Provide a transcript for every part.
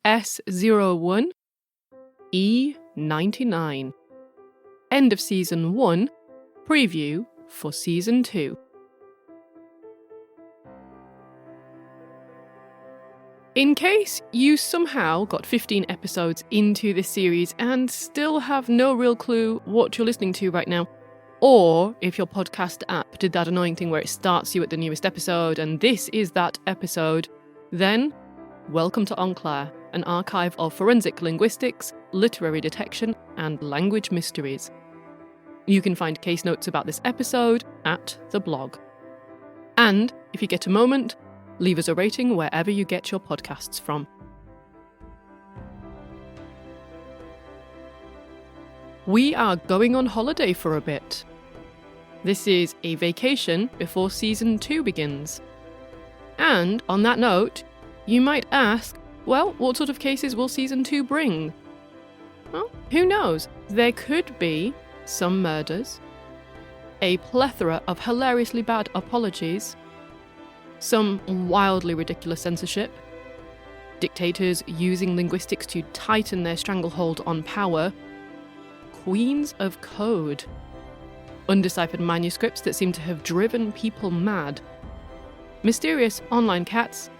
S01E99. End of Season 1, preview for Season 2. In case you somehow got 15 episodes into this series and still have no real clue what you're listening to right now, or if your podcast app did that annoying thing where it starts you at the newest episode and this is that episode, then welcome to Enclair, an archive of forensic linguistics, literary detection, and language mysteries. You can find case notes about this episode at the blog. And if you get a moment, leave us a rating wherever you get your podcasts from. We are going on holiday for a bit. This is a vacation before Season 2 begins. And on that note, you might ask, well, what sort of cases will Season 2 bring? Well, who knows? There could be some murders, a plethora of hilariously bad apologies, some wildly ridiculous censorship, dictators using linguistics to tighten their stranglehold on power, queens of code, undeciphered manuscripts that seem to have driven people mad, mysterious online cats,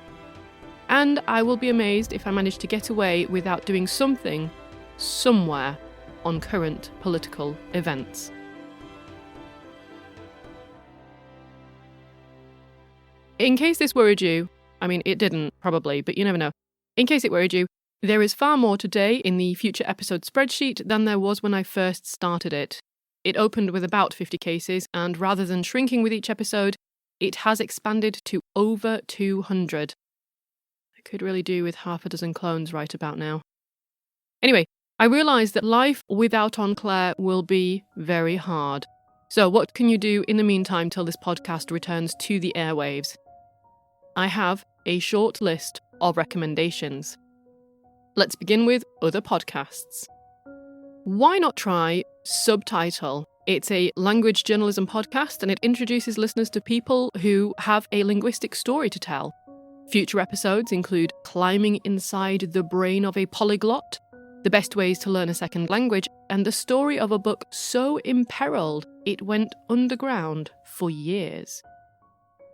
and I will be amazed if I manage to get away without doing something, somewhere, on current political events. In case this worried you, I mean, it didn't, probably, but you never know. In case it worried you, there is far more today in the future episode spreadsheet than there was when I first started it. It opened with about 50 cases, and rather than shrinking with each episode, it has expanded to over 200. I could really do with half a dozen clones right about now. Anyway, I realise that life without Enclair will be very hard. So what can you do in the meantime till this podcast returns to the airwaves? I have a short list of recommendations. Let's begin with other podcasts. Why not try Subtitle? It's a language journalism podcast and it introduces listeners to people who have a linguistic story to tell. Future episodes include climbing inside the brain of a polyglot, the best ways to learn a second language, and the story of a book so imperiled it went underground for years.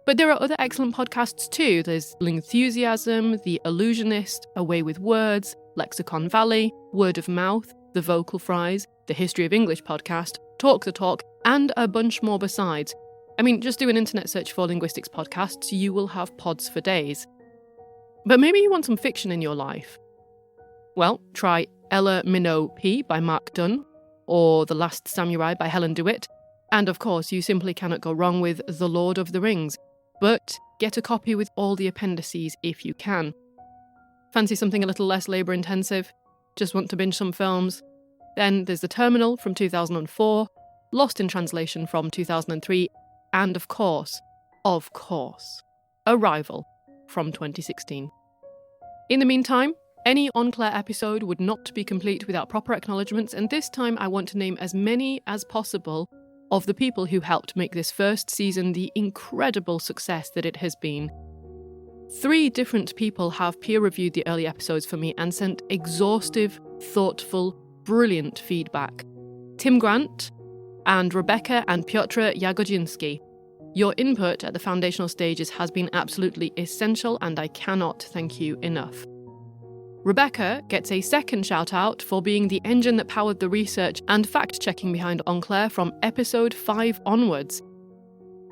But there are other excellent podcasts too. There's Lingthusiasm, The Illusionist, A Way with Words, Lexicon Valley, Word of Mouth, The Vocal Fries, The History of English podcast, Talk the Talk, and a bunch more besides. I mean, just do an internet search for linguistics podcasts, you will have pods for days. But maybe you want some fiction in your life. Well, try Ella Minnow P by Mark Dunn, or The Last Samurai by Helen DeWitt, and of course you simply cannot go wrong with The Lord of the Rings. But get a copy with all the appendices if you can. Fancy something a little less labour-intensive? Just want to binge some films? Then there's The Terminal from 2004, Lost in Translation from 2003, and of course, Arrival from 2016. In the meantime, any Enclair episode would not be complete without proper acknowledgements, and this time I want to name as many as possible of the people who helped make this first season the incredible success that it has been. 3 different people have peer-reviewed the early episodes for me and sent exhaustive, thoughtful, brilliant feedback. Tim Grant and Rebecca and Piotr Jagodziński. Your input at the foundational stages has been absolutely essential and I cannot thank you enough. Rebecca gets a second shout-out for being the engine that powered the research and fact-checking behind Enclair from episode 5 onwards.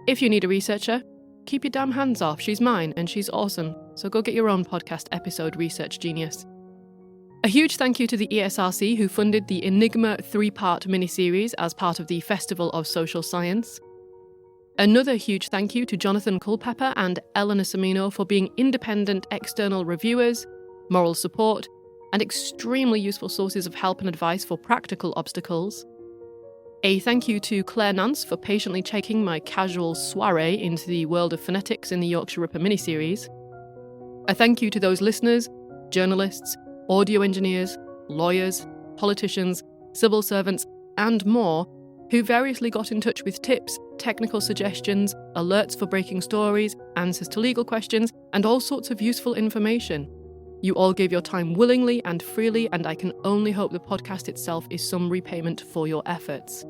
If you need a researcher, keep your damn hands off, she's mine and she's awesome, so go get your own podcast episode, research genius. A huge thank you to the ESRC who funded the Enigma 3-part miniseries as part of the Festival of Social Science. Another huge thank you to Jonathan Culpepper and Eleanor Semino for being independent external reviewers, moral support, and extremely useful sources of help and advice for practical obstacles. A thank you to Claire Nance for patiently taking my casual soiree into the world of phonetics in the Yorkshire Ripper miniseries. A thank you to those listeners, journalists, audio engineers, lawyers, politicians, civil servants, and more who variously got in touch with tips, technical suggestions, alerts for breaking stories, answers to legal questions, and all sorts of useful information. You all gave your time willingly and freely, and I can only hope the podcast itself is some repayment for your efforts.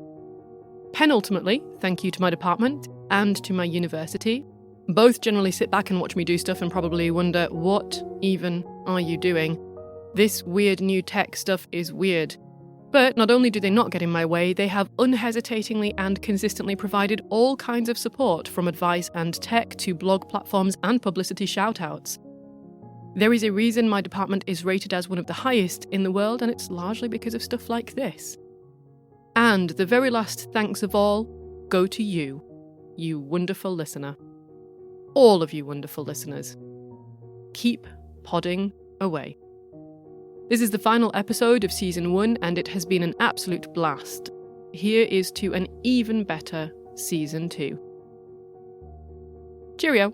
Penultimately, thank you to my department and to my university. Both generally sit back and watch me do stuff and probably wonder, what even are you doing? This weird new tech stuff is weird. But not only do they not get in my way, they have unhesitatingly and consistently provided all kinds of support, from advice and tech to blog platforms and publicity shoutouts. There is a reason my department is rated as one of the highest in the world, and it's largely because of stuff like this. And the very last thanks of all go to you, you wonderful listener. All of you wonderful listeners. Keep podding away. This is the final episode of Season 1, and it has been an absolute blast. Here is to an even better Season 2. Cheerio.